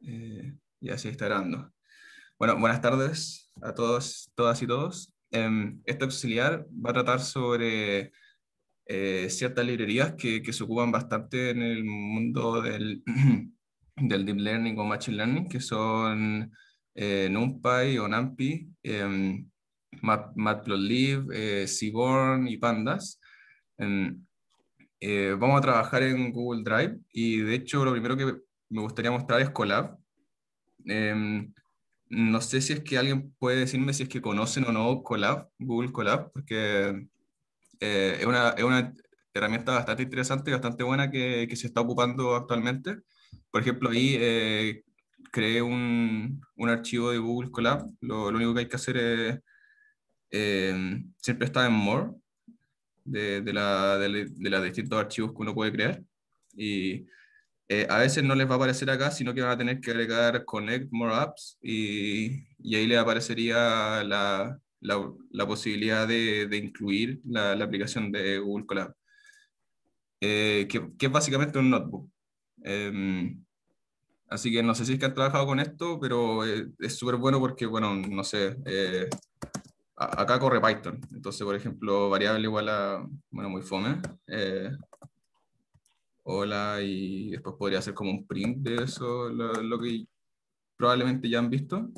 Y así está grabando. Bueno, buenas tardes a todos, todas y todos. Este auxiliar va a tratar sobre ciertas librerías que se ocupan bastante en el mundo del deep learning o machine learning, que son NumPy o NumPy, Matplotlib, Seaborn y Pandas. Em, Vamos a trabajar en Google Drive y de hecho lo primero que me gustaría mostrar es Colab. Em, no sé si es que alguien puede decirme si es que conocen o no Colab, Google Colab, porque es una herramienta bastante interesante y bastante buena que se está ocupando actualmente. Por ejemplo, ahí creé un archivo de Google Colab. Lo único que hay que hacer es, siempre está en More, de los distintos archivos que uno puede crear. Y a veces no les va a aparecer acá, sino que van a tener que agregar Connect More Apps y ahí les aparecería la posibilidad de incluir la aplicación de Google Colab, que es básicamente un notebook. Em, Así que no sé si es que han trabajado con esto, pero es súper bueno porque, bueno, no sé, acá corre Python. Entonces, por ejemplo, variable igual a, bueno, muy fome. Hola, y después podría hacer como un print de eso, lo que probablemente ya han visto.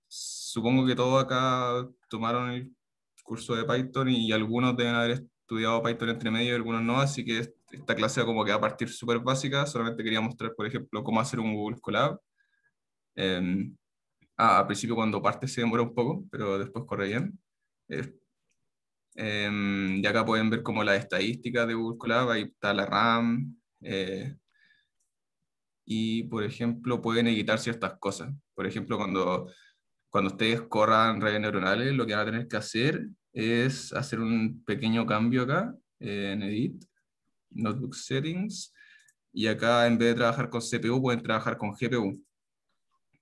Supongo que todos acá tomaron el curso de Python y algunos deben haber estudiado Python entre medio y algunos no, así que esta clase como que va a partir súper básica. Solamente quería mostrar, por ejemplo, cómo hacer un Google Colab. Eh, Al principio cuando parte se demora un poco, pero después corre bien. Eh, y acá pueden ver como las estadísticas de Google Colab, ahí está la RAM, y por ejemplo pueden editar ciertas cosas. Por ejemplo, cuando ustedes corran redes neuronales, lo que van a tener que hacer es hacer un pequeño cambio acá en Edit, Notebook Settings, y acá en vez de trabajar con CPU, pueden trabajar con GPU,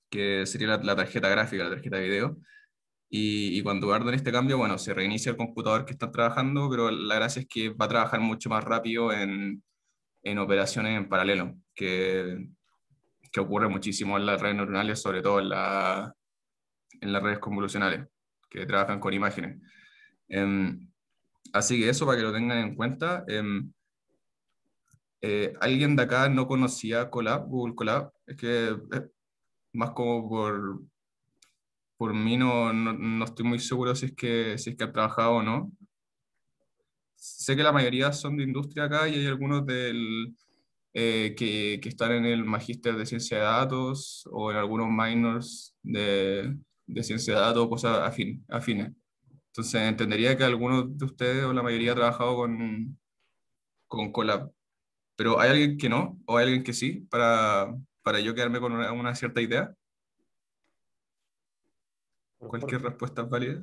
que sería la tarjeta gráfica, la tarjeta de video. Y cuando guarden este cambio, bueno, se reinicia el computador que están trabajando, pero la gracia es que va a trabajar mucho más rápido en operaciones en paralelo, que ocurre muchísimo en las redes neuronales, sobre todo en las redes convolucionales, que trabajan con imágenes. Em, Así que eso para que lo tengan en cuenta. ¿Alguien de acá no conocía Colab, Google Colab? Es que más como por mí no estoy muy seguro si es que han trabajado o no. Sé que la mayoría son de industria acá y hay algunos que están en el magíster de ciencia de datos o en algunos minors de ciencia de datos o cosas afines. Entonces entendería que algunos de ustedes o la mayoría ha trabajado con Colab. Pero ¿hay alguien que no? ¿O hay alguien que sí? Para yo quedarme con una cierta idea. Cualquier respuesta es válida.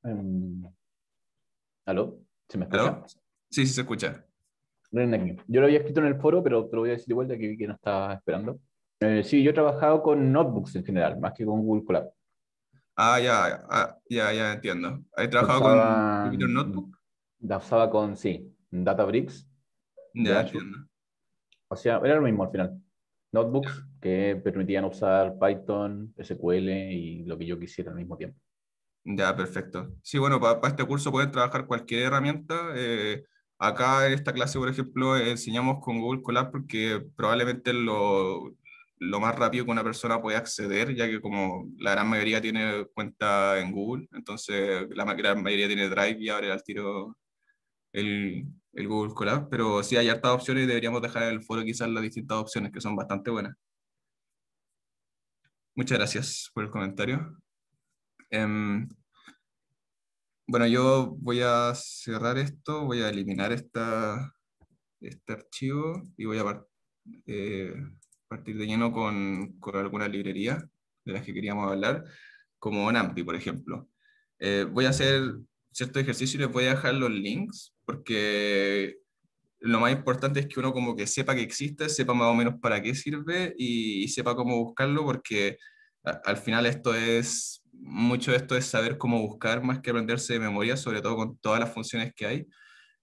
Em, ¿Aló? ¿Se me escucha? ¿Aló? Sí, sí se escucha. Ren aquí. Yo lo había escrito en el foro, pero te lo voy a decir de vuelta que vi que no estaba esperando. Sí, yo he trabajado con notebooks en general, más que con Google Colab. Ah, ya, ya entiendo. ¿Has La trabajado con usaba, Jupyter Notebook? la usaba con, sí, Databricks de Ya Azure. entiendo. O sea, era lo mismo al final. Notebooks que permitían usar Python, SQL y lo que yo quisiera al mismo tiempo. Ya, perfecto. Sí, bueno, para este curso pueden trabajar cualquier herramienta. Acá en esta clase, por ejemplo, enseñamos con Google Colab porque probablemente lo más rápido que una persona puede acceder, ya que como la gran mayoría tiene cuenta en Google, entonces la gran mayoría tiene Drive y abre al tiro el Google Colab. Pero sí hay hartas opciones y deberíamos dejar en el foro quizás las distintas opciones que son bastante buenas. Muchas gracias por el comentario. Em, Bueno, yo voy a cerrar esto, voy a eliminar este archivo y voy a eh, partir de lleno con alguna librería de las que queríamos hablar, como NumPy, por ejemplo. Voy a hacer cierto ejercicio y les voy a dejar los links, porque lo más importante es que uno como que sepa que existe, sepa más o menos para qué sirve y sepa cómo buscarlo, porque al final mucho de esto es saber cómo buscar más que aprenderse de memoria, sobre todo con todas las funciones que hay.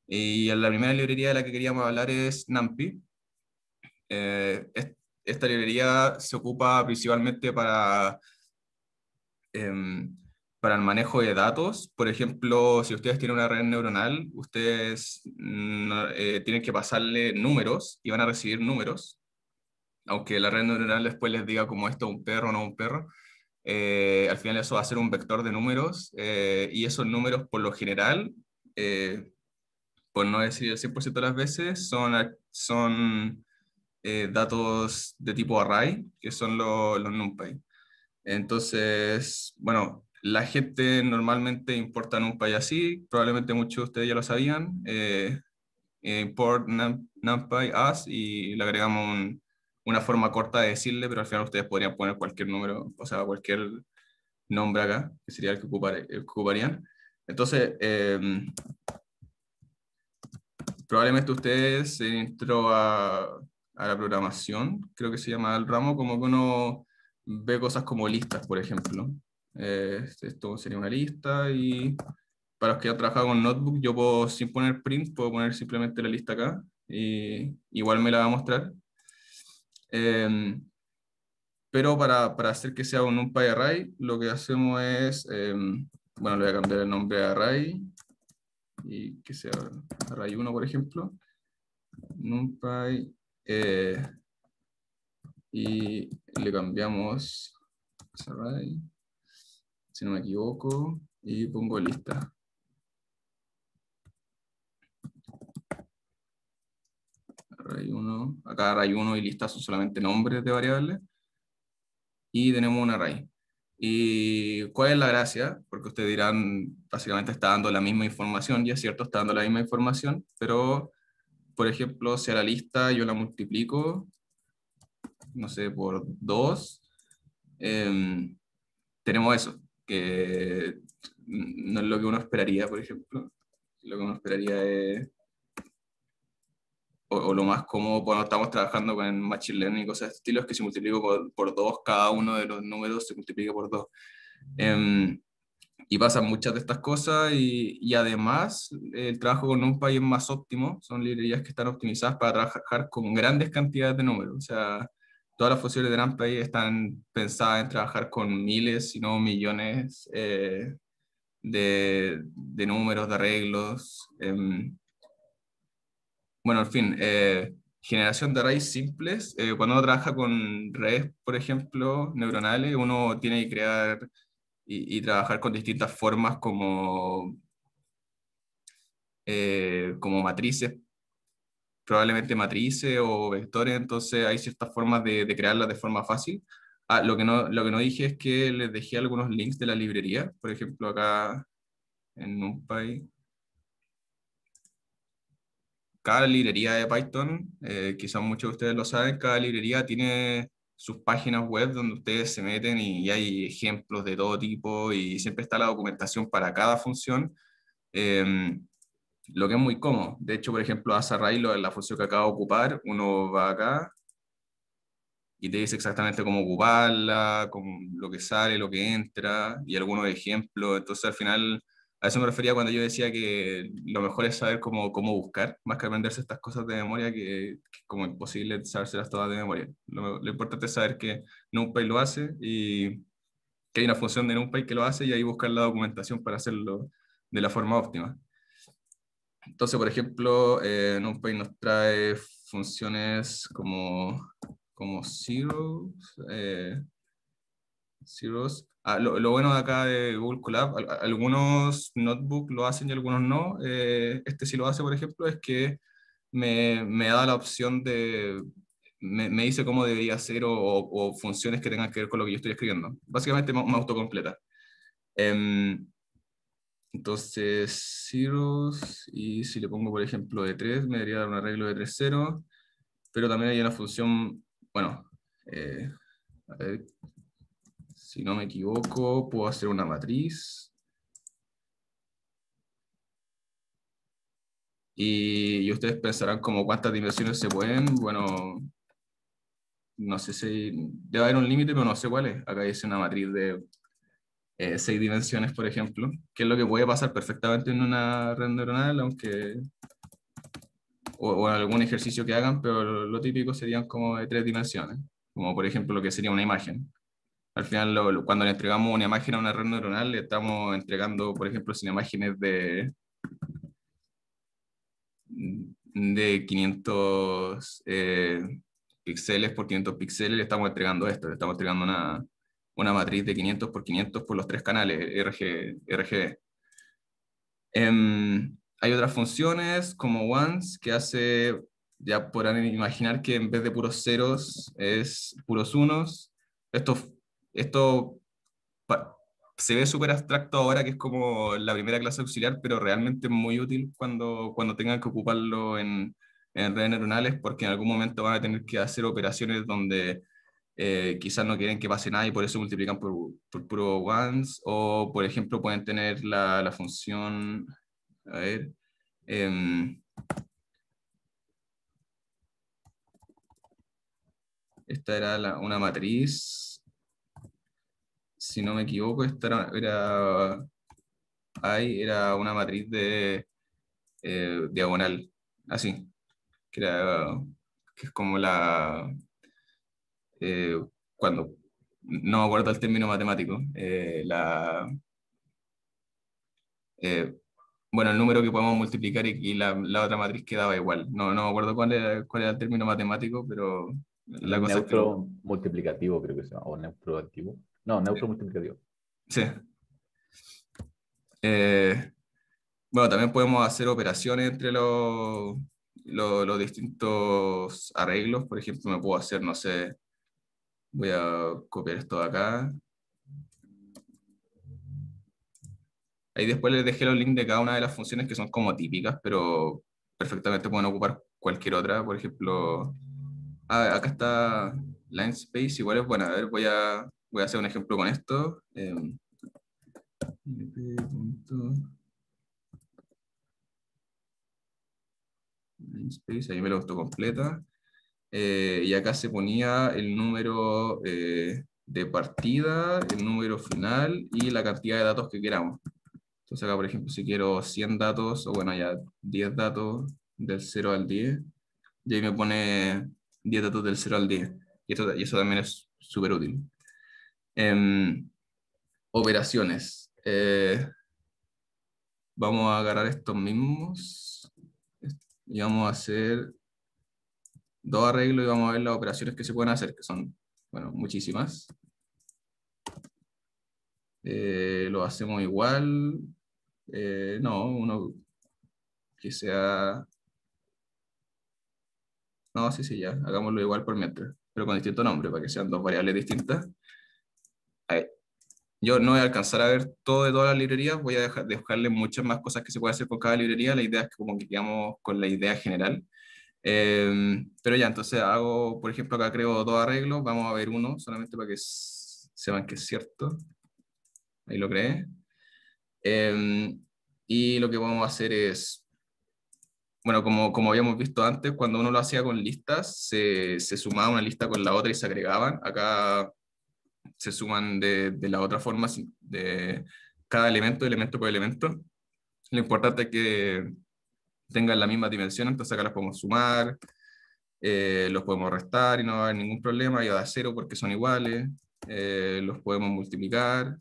Y la primera librería de la que queríamos hablar es NumPy. esta librería se ocupa principalmente para el manejo de datos. Por ejemplo, si ustedes tienen una red neuronal, ustedes tienen que pasarle números y van a recibir números, aunque la red neuronal después les diga como esto es un perro o no un perro. Al final eso va a ser un vector de números, y esos números por lo general, por no decir el 100% de las veces, son datos de tipo array, que son los NumPy. Entonces, bueno, la gente normalmente importa NumPy así, probablemente muchos de ustedes ya lo sabían. Import NumPy as y le agregamos una forma corta de decirle, pero al final ustedes podrían poner cualquier número, o sea, cualquier nombre acá, que sería el que ocuparían. Entonces, probablemente ustedes se entró a la programación, creo que se llama el ramo, como que uno ve cosas como listas, por ejemplo. Esto sería una lista y para los que han trabajado con Notebook, yo puedo, sin poner print, puedo poner simplemente la lista acá y igual me la va a mostrar. Pero para hacer que sea un NumPy array, lo que hacemos es, bueno, le voy a cambiar el nombre a array y que sea array 1, por ejemplo. NumPy, y le cambiamos array, si no me equivoco, y pongo lista. Array 1, acá array 1 y lista son solamente nombres de variables, y tenemos un array. ¿Y cuál es la gracia? Porque ustedes dirán, básicamente está dando la misma información, y es cierto, está dando la misma información, pero, por ejemplo, si a la lista yo la multiplico, no sé, por 2, tenemos eso, que no es lo que uno esperaría, por ejemplo. Lo que uno esperaría es, o lo más cómodo cuando estamos trabajando con Machine Learning y cosas de este estilo, es que si multiplico por 2, cada uno de los números se multiplica por 2. Y pasan muchas de estas cosas, y además el trabajo con NumPy es más óptimo, son librerías que están optimizadas para trabajar con grandes cantidades de números, o sea, todas las funciones de NumPy están pensadas en trabajar con miles, si no millones, de números, de arreglos. Bueno, en fin, generación de arrays simples. Cuando uno trabaja con redes, por ejemplo, neuronales, uno tiene que crear y trabajar con distintas formas como matrices, probablemente matrices o vectores, entonces hay ciertas formas de crearlas de forma fácil. Ah, lo que no dije es que les dejé algunos links de la librería, por ejemplo, acá en NumPy. Cada librería de Python, quizás muchos de ustedes lo saben, cada librería tiene sus páginas web donde ustedes se meten y hay ejemplos de todo tipo y siempre está la documentación para cada función, eh, lo que es muy cómodo. De hecho, por ejemplo, Asarray, la función que acabo de ocupar, uno va acá y te dice exactamente cómo ocuparla, lo que sale, lo que entra y algunos ejemplos. Entonces, al final, a eso me refería cuando yo decía que lo mejor es saber cómo buscar, más que aprenderse estas cosas de memoria, que es como imposible sabérselas todas de memoria. Lo importante es saber que NumPy lo hace y que hay una función de NumPy que lo hace, y ahí buscar la documentación para hacerlo de la forma óptima. Entonces, por ejemplo, NumPy nos trae funciones como zeros. Zeros. Lo bueno de acá de Google Colab, algunos notebooks lo hacen y algunos no. Este sí lo hace, por ejemplo, es que me da la opción me dice cómo debería ser, o funciones que tengan que ver con lo que yo estoy escribiendo. Básicamente me autocompleta. Em, entonces, zeros, y si le pongo, por ejemplo, de 3 me debería dar un arreglo de 3 ceros, pero también hay una función, bueno, a ver, si no me equivoco, puedo hacer una matriz. Y ustedes pensarán como cuántas dimensiones se pueden. Bueno, no sé si debe haber un límite, pero no sé cuál es. Acá dice una matriz de 6 dimensiones, por ejemplo, que es lo que puede pasar perfectamente en una red neuronal, aunque o algún ejercicio que hagan, pero lo típico serían como de 3 dimensiones, como por ejemplo lo que sería una imagen. Al final, cuando le entregamos una imagen a una red neuronal, le estamos entregando, por ejemplo, sin imágenes de 500 píxeles por 500 píxeles, le estamos entregando esto, le estamos entregando una matriz de 500 por 500 por los 3 canales RGB. Hay otras funciones como once que hace, ya podrán imaginar que en vez de puros ceros es puros unos. Esto pa- se ve súper abstracto ahora que es como la primera clase auxiliar, pero realmente es muy útil cuando tengan que ocuparlo en redes neuronales porque en algún momento van a tener que hacer operaciones donde quizás no quieren que pase nada y por eso multiplican por puro ones, o por ejemplo pueden tener la función, a ver, em, esta era una matriz, si no me equivoco, esta era una matriz de diagonal, así, que, era, que es como eh, cuando, no me acuerdo el término matemático, eh, bueno, el número que podemos multiplicar y la otra matriz quedaba igual. No me acuerdo cuál era el término matemático, pero la cosa es que Neutro multiplicativo, creo que se llama, o neutro activo. No, neutro multiplicativo. sí. Eh, bueno, también podemos hacer operaciones entre los distintos arreglos. Por ejemplo, me puedo hacer, no sé, voy a copiar esto de acá. Ahí después les dejé los links de cada una de las funciones que son como típicas, pero perfectamente pueden ocupar cualquier otra. Por ejemplo, acá está line space, igual es buena. A ver, voy a hacer un ejemplo con esto. Line space, ahí me lo autocompleta. Y acá se ponía el número de partida, el número final y la cantidad de datos que queramos. Entonces acá, por ejemplo, si quiero 100 datos, o bueno, ya 10 datos del 0 al 10, y ahí me pone 10 datos del 0 al 10. Y eso también es súper útil. Em, operaciones. Vamos a agarrar estos mismos y vamos a hacer 2 arreglos y vamos a ver las operaciones que se pueden hacer, que son, bueno, muchísimas. Lo hacemos igual. No, uno que sea... No, sí, sí, ya. Hagámoslo igual por mientras, pero con distinto nombre, para que sean 2 variables distintas. Ahí. Yo no voy a alcanzar a ver todo de todas las librerías, voy a dejarle muchas más cosas que se puede hacer con cada librería. La idea es que como que quedamos con la idea general. Pero ya, entonces hago, por ejemplo, acá creo 2 arreglos, vamos a ver uno solamente para que sepan que es cierto. Ahí lo creé. Y lo que vamos a hacer es, bueno, como habíamos visto antes, cuando uno lo hacía con listas, se sumaba una lista con la otra y se agregaban. Acá se suman de la otra forma, de cada elemento por elemento. Lo importante es que tengan la misma dimensión, entonces acá las podemos sumar, los podemos restar y no va a haber ningún problema, y a dar cero porque son iguales, los podemos multiplicar,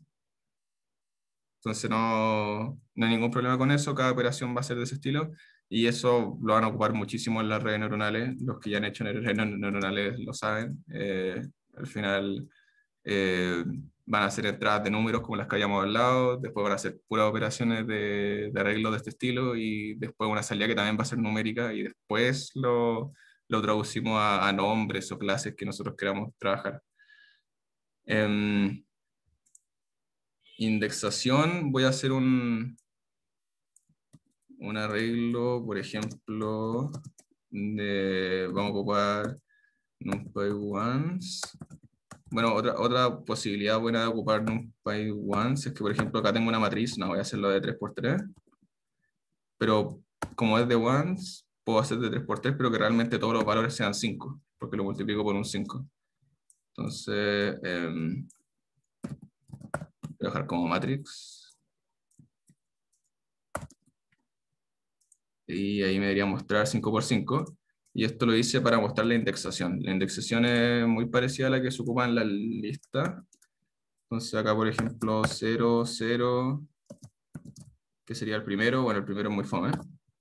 entonces no hay ningún problema con eso, cada operación va a ser de ese estilo, y eso lo van a ocupar muchísimo en las redes neuronales, los que ya han hecho redes neuronales lo saben, al final van a ser entradas de números como las que habíamos hablado, después van a ser puras operaciones de arreglo de este estilo y después una salida que también va a ser numérica y después lo traducimos a nombres o clases que nosotros queramos trabajar. Indexación, voy a hacer un arreglo, por ejemplo, vamos a ocupar NumPy ones. Bueno, otra posibilidad buena de ocupar NumPy ones es que, por ejemplo, acá tengo una matriz, no voy a hacerlo de 3 por 3, pero como es de ones, puedo hacer de 3 por 3, pero que realmente todos los valores sean 5 porque lo multiplico por un 5. Entonces, voy a dejar como matrix. y ahí me debería mostrar 5 por 5. Y esto lo hice para mostrar la indexación. La indexación es muy parecida a la que se ocupa en la lista. Entonces acá, por ejemplo, 0, 0, que sería el primero. Bueno, el primero es muy fome.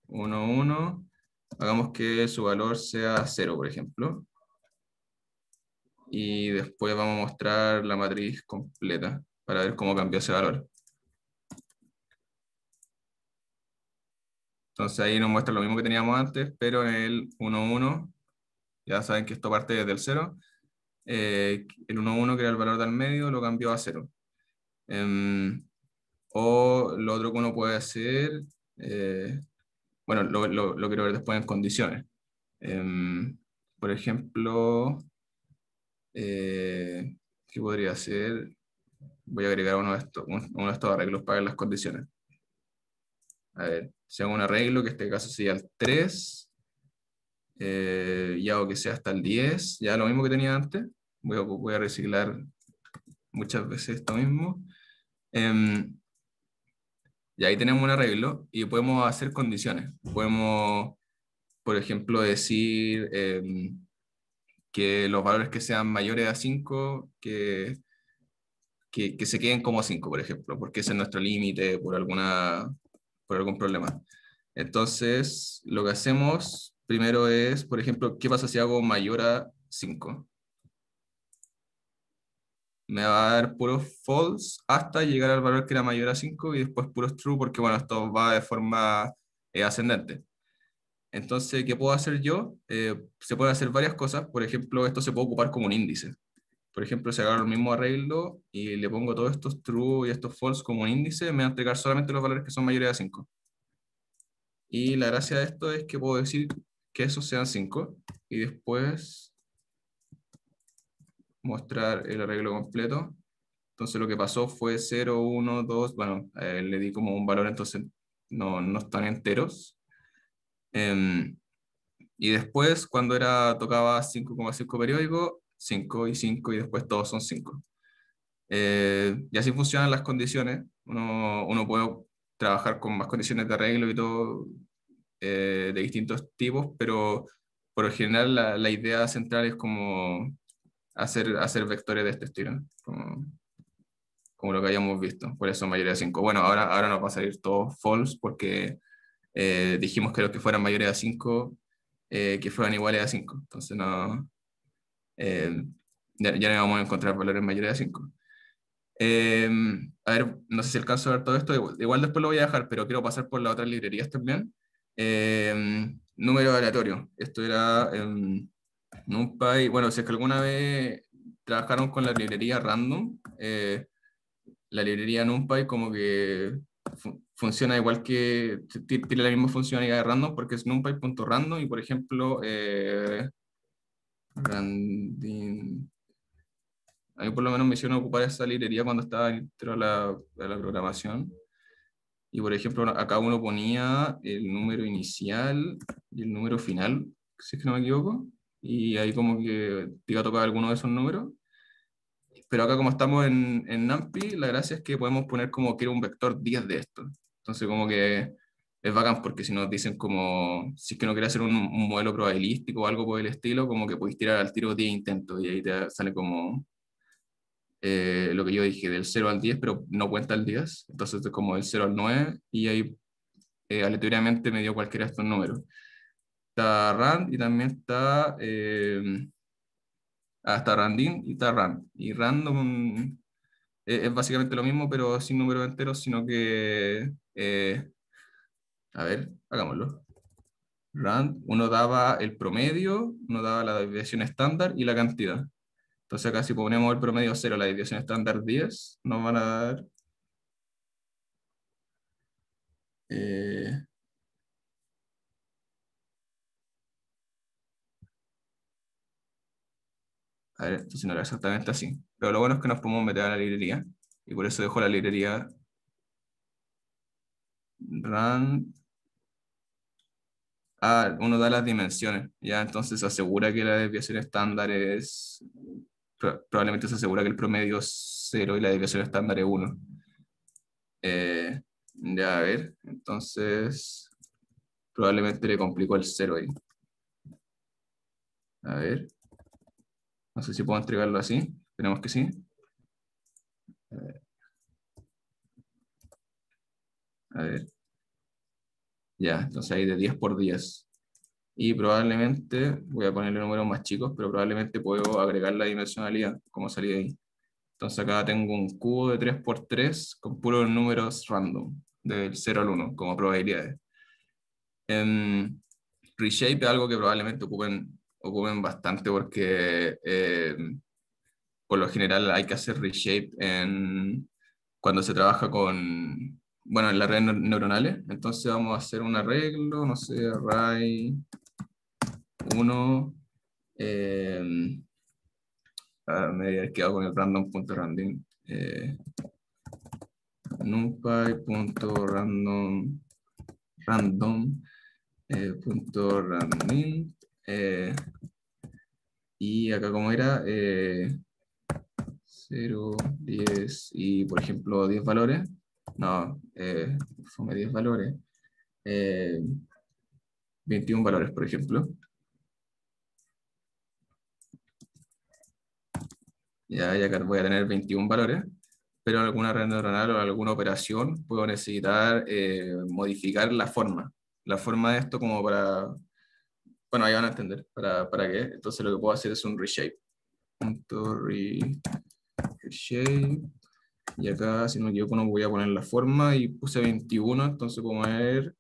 1, 1. Hagamos que su valor sea 0, por ejemplo. Y después vamos a mostrar la matriz completa para ver cómo cambió ese valor. Entonces ahí nos muestra lo mismo que teníamos antes, pero en el 1, 1, ya saben que esto parte desde el 0. El 1, 1, que era el valor del medio, lo cambió a 0. O lo otro que uno puede hacer, eh, bueno, lo quiero ver después en condiciones. Por ejemplo, ¿qué podría hacer? Voy a agregar uno de estos arreglos para ver las condiciones. A ver, si hago un arreglo, que en este caso sería el 3, y hago que sea hasta el 10, ya lo mismo que tenía antes. Voy a reciclar muchas veces esto mismo. Y ahí tenemos un arreglo y podemos hacer condiciones. Podemos, por ejemplo, decir que los valores que sean mayores a 5 que se queden como 5 por ejemplo, porque ese es nuestro límite por algún problema. Entonces, lo que hacemos primero es, por ejemplo, ¿qué pasa si hago mayor a 5? Me va a dar puros false hasta llegar al valor que era mayor a 5 y después puros true porque, bueno, esto va de forma ascendente. Entonces, ¿qué puedo hacer yo? Se pueden hacer varias cosas. Por ejemplo, esto se puede ocupar como un índice. Por ejemplo, si agarro el mismo arreglo y le pongo todos estos true y estos false como un índice, me va a entregar solamente los valores que son mayores a 5. Y la gracia de esto es que puedo decir que esos sean 5 y después mostrar el arreglo completo. Entonces lo que pasó fue 0, 1, 2, bueno, le di como un valor, entonces no están enteros. Em, y después, cuando tocaba 5,5 periódico, 5 y 5 y después todos son 5. Y así funcionan las condiciones. Uno puede trabajar con más condiciones de arreglo y todo de distintos tipos, pero por lo general la idea central es como hacer vectores de este estilo, como lo que hayamos visto. Por eso mayoría de 5. Bueno, ahora nos va a salir todo false porque dijimos que los que fueran mayores a 5 que fueran iguales a 5. Entonces eh, ya no vamos a encontrar valores mayores a 5. Eh, a ver, no sé si alcanzo a ver todo esto, igual después lo voy a dejar, pero quiero pasar por las otras librerías también. Número aleatorio. Esto era NumPy. Bueno, si es que alguna vez trabajaron con la librería random, la librería NumPy como que funciona igual que, tiene la misma funcionalidad de random porque es numpy.random y por ejemplo, random, a mí por lo menos me hicieron ocupar esa librería cuando estaba dentro de la programación. Y por ejemplo, acá uno ponía el número inicial y el número final, si es que no me equivoco. Y ahí como que te iba a tocar alguno de esos números. Pero acá como estamos en NumPy, la gracia es que podemos poner como que era un vector 10 de esto. Entonces como que es bacán porque si nos dicen como, si es que no quieres hacer un modelo probabilístico o algo por el estilo, como que podéis tirar al tiro 10 intentos y ahí te sale como lo que yo dije, del 0 al 10, pero no cuenta el 10. Entonces es como del 0 al 9 y ahí aleatoriamente me dio cualquiera de estos números. Está rand y también está randin y está rand. Y random es básicamente lo mismo, pero sin números enteros, sino que, a ver, hagámoslo. Rand, uno daba el promedio, uno daba la desviación estándar y la cantidad. Entonces acá si ponemos el promedio 0, la desviación estándar 10, nos van a dar eh, a ver, esto sí no era exactamente así. Pero lo bueno es que nos podemos meter a la librería. Y por eso dejo la librería run. Ah, uno da las dimensiones. Ya entonces se asegura que la desviación estándar es. Probablemente se asegura que el promedio es 0 y la desviación estándar es 1. Ya a ver, entonces. probablemente le complicó el cero ahí. A ver, no sé si puedo entregarlo así, esperemos que sí. A ver, ya, entonces ahí de 10 por 10. Y probablemente, voy a ponerle números más chicos, pero probablemente puedo agregar la dimensionalidad, como salía ahí. Entonces acá tengo un cubo de 3 por 3 con puros números random, del 0 al 1, como probabilidades. Reshape es algo que probablemente ocupen bastante porque por lo general hay que hacer reshape cuando se trabaja bueno, en las redes neuronales. Entonces vamos a hacer un arreglo, no sé, array 1. Me había quedado con el random.random. NumPy.random punto random. Y acá como era 0, 10 y por ejemplo 10 valores. No, fue 10 valores. eh, 21 valores, por ejemplo. Ya acá voy a tener 21 valores, pero en alguna red neuronal o alguna operación puedo necesitar modificar la forma. La forma de esto como para... Bueno, ahí van a entender para qué. Entonces lo que puedo hacer es un reshape. Reshape. Y acá, si no me equivoco, no voy a poner la forma y puse 21, entonces puedo poner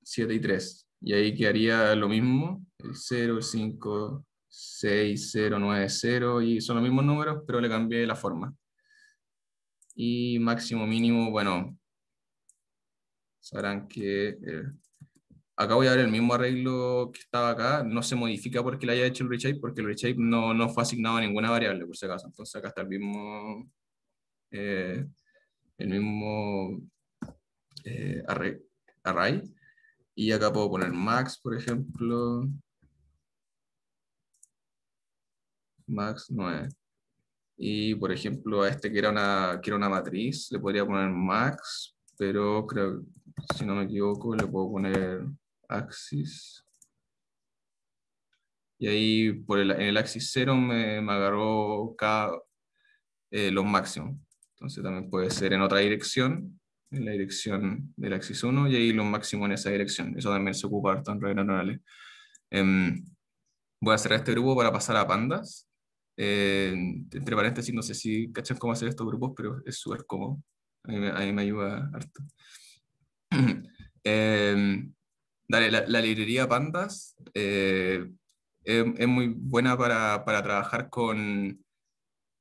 7 y 3. Y ahí quedaría lo mismo, el 0, el 5, 6, 0, 9, 0, y son los mismos números, pero le cambié la forma. Y máximo mínimo, bueno, sabrán que acá voy a ver el mismo arreglo que estaba acá, no se modifica porque le haya hecho el reshape, porque el reshape no fue asignado a ninguna variable, por si acaso. Entonces acá está eh, el mismo array. Y acá puedo poner max, por ejemplo. Max 9. Y por ejemplo, a este que era una matriz, le podría poner max, pero creo, si no me equivoco, le puedo poner axis. Y ahí en el axis 0 me agarró los máximos. Entonces también puede ser en otra dirección, en la dirección del axis 1, y ahí los máximos en esa dirección. Eso también se ocupa harto en redes neuronales. Em, Voy a cerrar este grupo para pasar a pandas. Entre paréntesis, no sé si cachan cómo hacer estos grupos, pero es súper cómodo. A mí me ayuda harto. Eh, Dale, la librería Pandas es muy buena para trabajar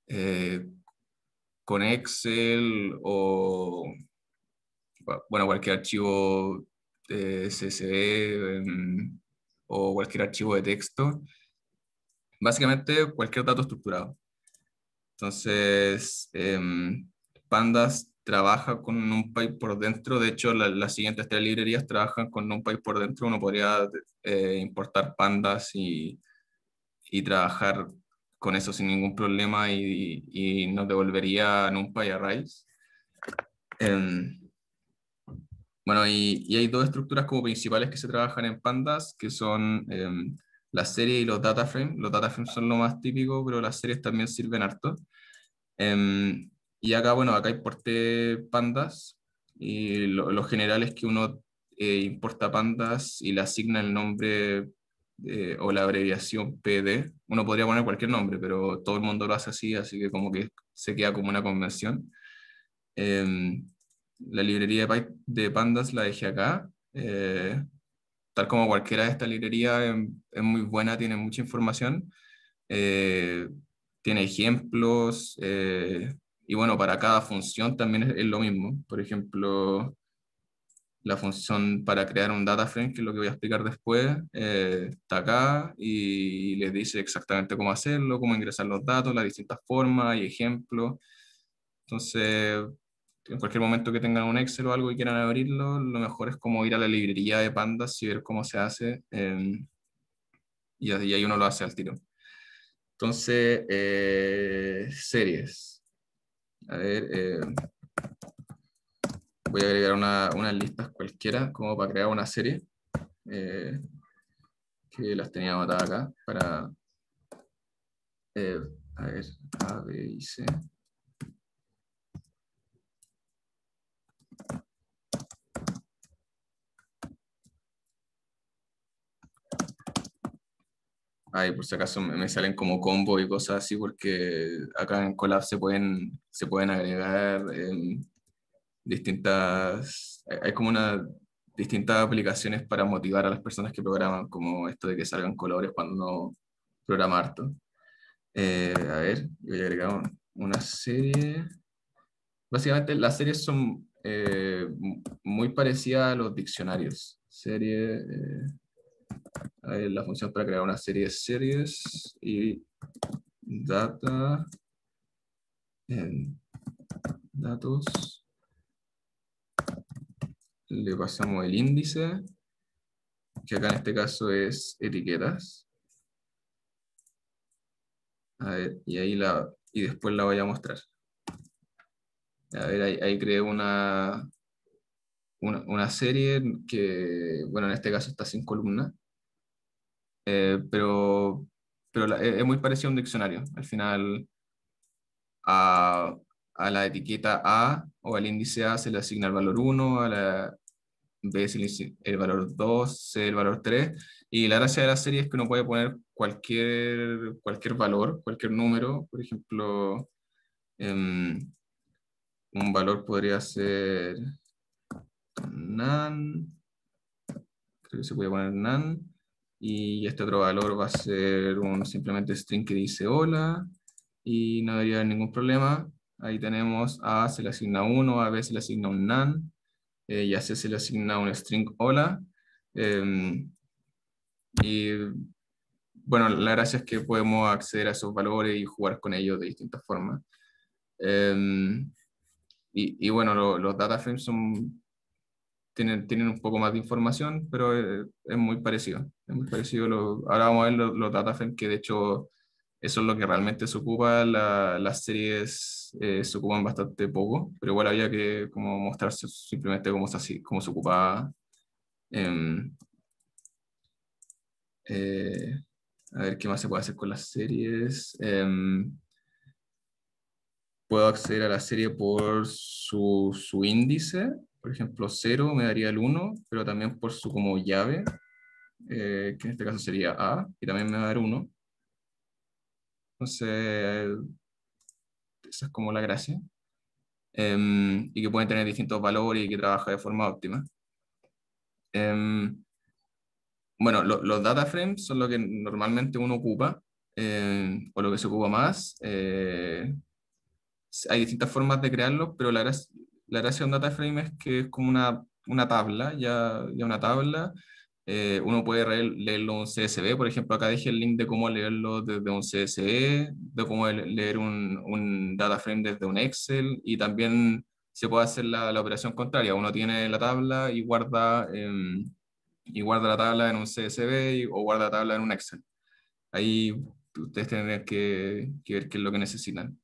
eh, con Excel o bueno, cualquier archivo CSV o cualquier archivo de texto. Básicamente cualquier dato estructurado. Entonces, Pandas trabaja con NumPy por dentro. De hecho, las siguientes tres librerías trabajan con NumPy por dentro. Uno podría importar Pandas y trabajar con eso sin ningún problema y nos devolvería NumPy arrays. Bueno, y hay dos estructuras como principales que se trabajan en Pandas, que son la serie y los data frames. Los data frames son lo más típico, pero las series también sirven harto. Y acá, bueno, acá importé pandas y lo general es que uno importa pandas y le asigna el nombre o la abreviación PD. Uno podría poner cualquier nombre, pero todo el mundo lo hace así, así que como que se queda como una convención. La librería de pandas la dejé acá. Tal como cualquiera de estas librerías, es muy buena, tiene mucha información. eh, Tiene ejemplos, y bueno, para cada función también es lo mismo. Por ejemplo, la función para crear un data frame, que es lo que voy a explicar después, está acá y les dice exactamente cómo hacerlo, cómo ingresar los datos, las distintas formas y ejemplos. Entonces, en cualquier momento que tengan un Excel o algo y quieran abrirlo, lo mejor es como ir a la librería de Pandas y ver cómo se hace, y ahí uno lo hace al tiro. Entonces, series. A ver, voy a agregar unas listas cualquiera como para crear una serie, eh, que las tenía anotadas acá para, eh, a ver, A, B y C. Ay, por si acaso me salen como combo y cosas así, porque acá en Colab se pueden agregar hay como distintas aplicaciones para motivar a las personas que programan, como esto de que salgan colores cuando uno programa harto. A ver, voy a agregar una serie. Básicamente las series son muy parecidas a los diccionarios. A ver, la función para crear una serie es series y data, en datos, le pasamos el índice, que acá en este caso es etiquetas. A ver, y después la voy a mostrar. A ver, ahí creé una serie que, bueno, en este caso está sin columna, pero es muy parecido a un diccionario. Al final, a, a la etiqueta A o al índice A se le asigna el valor 1, a la B se le asigna el valor 2, C el valor 3, y la gracia de la serie es que uno puede poner cualquier valor, cualquier número. Por ejemplo, em, un valor podría ser nan, creo que se puede poner nan, y este otro valor va a ser un simplemente string que dice hola, y no debería haber ningún problema. Ahí tenemos A se le asigna 1, a B se le asigna un nan, y a C se le asigna un string hola. em, y bueno, la gracia es que podemos acceder a esos valores y jugar con ellos de distintas formas. Em, y bueno, los data frames tienen un poco más de información, pero es muy parecido. Es muy parecido. Ahora vamos a ver los data frames, que de hecho eso es lo que realmente se ocupa. Las series se ocupan bastante poco, pero igual había que como mostrarse simplemente cómo se ocupa. em, eh, a ver qué más se puede hacer con las series. Puedo acceder a la serie por su índice. Por ejemplo, 0 me daría el 1, pero también por su como llave, que en este caso sería A, y también me va a dar 1. Entonces, esa es como la gracia. Y que pueden tener distintos valores y que trabaja de forma óptima. Em, bueno, los data frames son lo que normalmente uno ocupa, o lo que se ocupa más. Hay distintas formas de crearlos, pero la gracia de un data frame es que es como una tabla, ya una tabla. Uno puede leerlo en un CSV. Por ejemplo, acá dejé el link de cómo leerlo desde un CSV, de cómo leer un data frame desde un Excel, y también se puede hacer la operación contraria. Uno tiene la tabla y guarda la tabla en un CSV o guarda la tabla en un Excel. Ahí ustedes tienen que ver qué es lo que necesitan.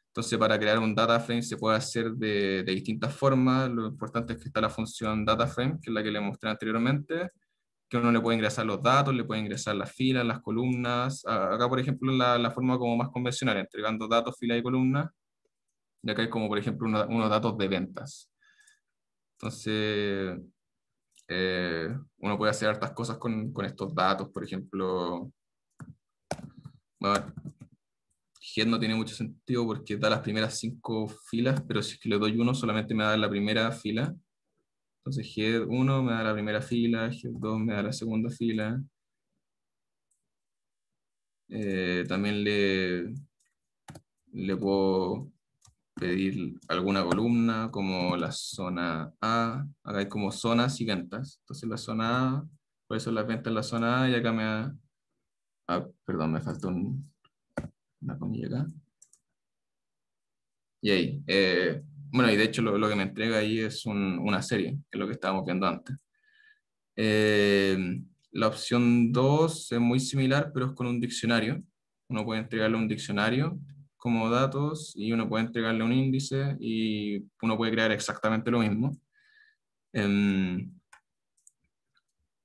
Entonces, para crear un data frame se puede hacer de distintas formas. Lo importante es que está la función data frame, que es la que le mostré anteriormente, que uno le puede ingresar los datos, le puede ingresar las filas, las columnas. Acá, por ejemplo, la forma como más convencional, entregando datos, filas y columnas. Y acá hay como, por ejemplo, unos datos de ventas. Entonces, uno puede hacer hartas cosas con estos datos. Por ejemplo, bueno, head no tiene mucho sentido porque da las primeras 5 filas, pero si es que le doy uno, solamente me da la primera fila. Entonces head 1 me da la primera fila, head 2 me da la segunda fila. También le puedo pedir alguna columna como la zona A. Acá hay como zonas y ventas. Entonces la zona A, por eso las ventas en la zona A, y acá me da... perdón, me faltó una comilla acá. Y ahí, bueno, y de hecho lo que me entrega ahí es una serie, que es lo que estábamos viendo antes. Eh, la opción 2 es muy similar, pero es con un diccionario. Uno puede entregarle un diccionario como datos y uno puede entregarle un índice y uno puede crear exactamente lo mismo. Em,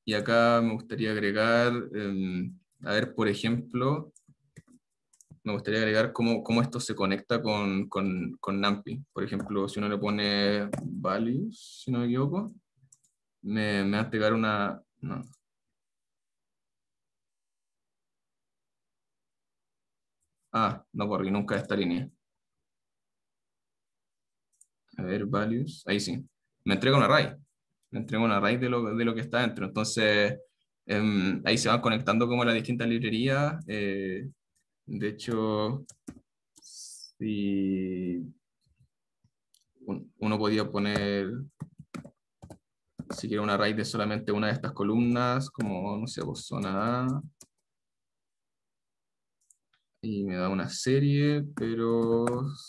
y acá me gustaría agregar, a ver, por ejemplo, me gustaría agregar cómo esto se conecta con NumPy. Por ejemplo, si uno le pone values, si no me equivoco, me va a entregar una... No. No corrí nunca esta línea. A ver, values. Ahí sí. Me entrega un array. Me entrega un array de lo que está dentro. Entonces, ahí se van conectando como las distintas librerías. De hecho, si uno podía poner, si quiere, un array de solamente una de estas columnas, como, no sé, pues zona A, y me da una serie, pero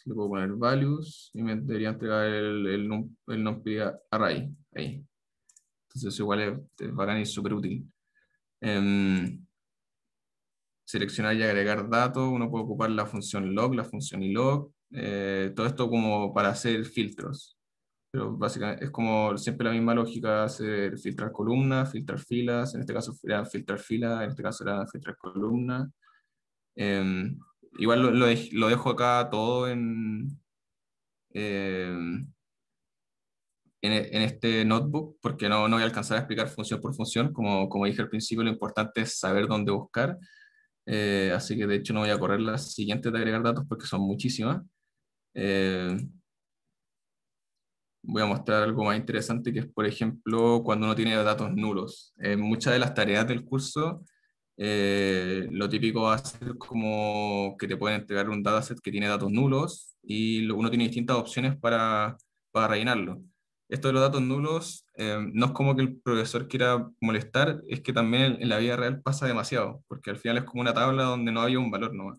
le puedo poner values y me debería entregar el numpy array. Ahí. Entonces, eso igual es bacán y súper útil. Em, Seleccionar y agregar datos, uno puede ocupar la función log, la función ilog, todo esto como para hacer filtros. Pero básicamente es como siempre la misma lógica, hacer filtrar columnas, filtrar filas, en este caso era filtrar filas, en este caso era filtrar columnas. Em, Igual lo dejo acá todo em, en este notebook, porque no voy a alcanzar a explicar función por función. Como dije al principio, lo importante es saber dónde buscar. Así que de hecho no voy a correr las siguientes de agregar datos porque son muchísimas. Eh, Voy a mostrar algo más interesante que es, por ejemplo, cuando uno tiene datos nulos. Muchas de las tareas del curso, lo típico va a ser como que te pueden entregar un dataset que tiene datos nulos y uno tiene distintas opciones para rellenarlo. Esto de los datos nulos, no es como que el profesor quiera molestar, es que también en la vida real pasa demasiado, porque al final es como una tabla donde no había un valor, ¿no?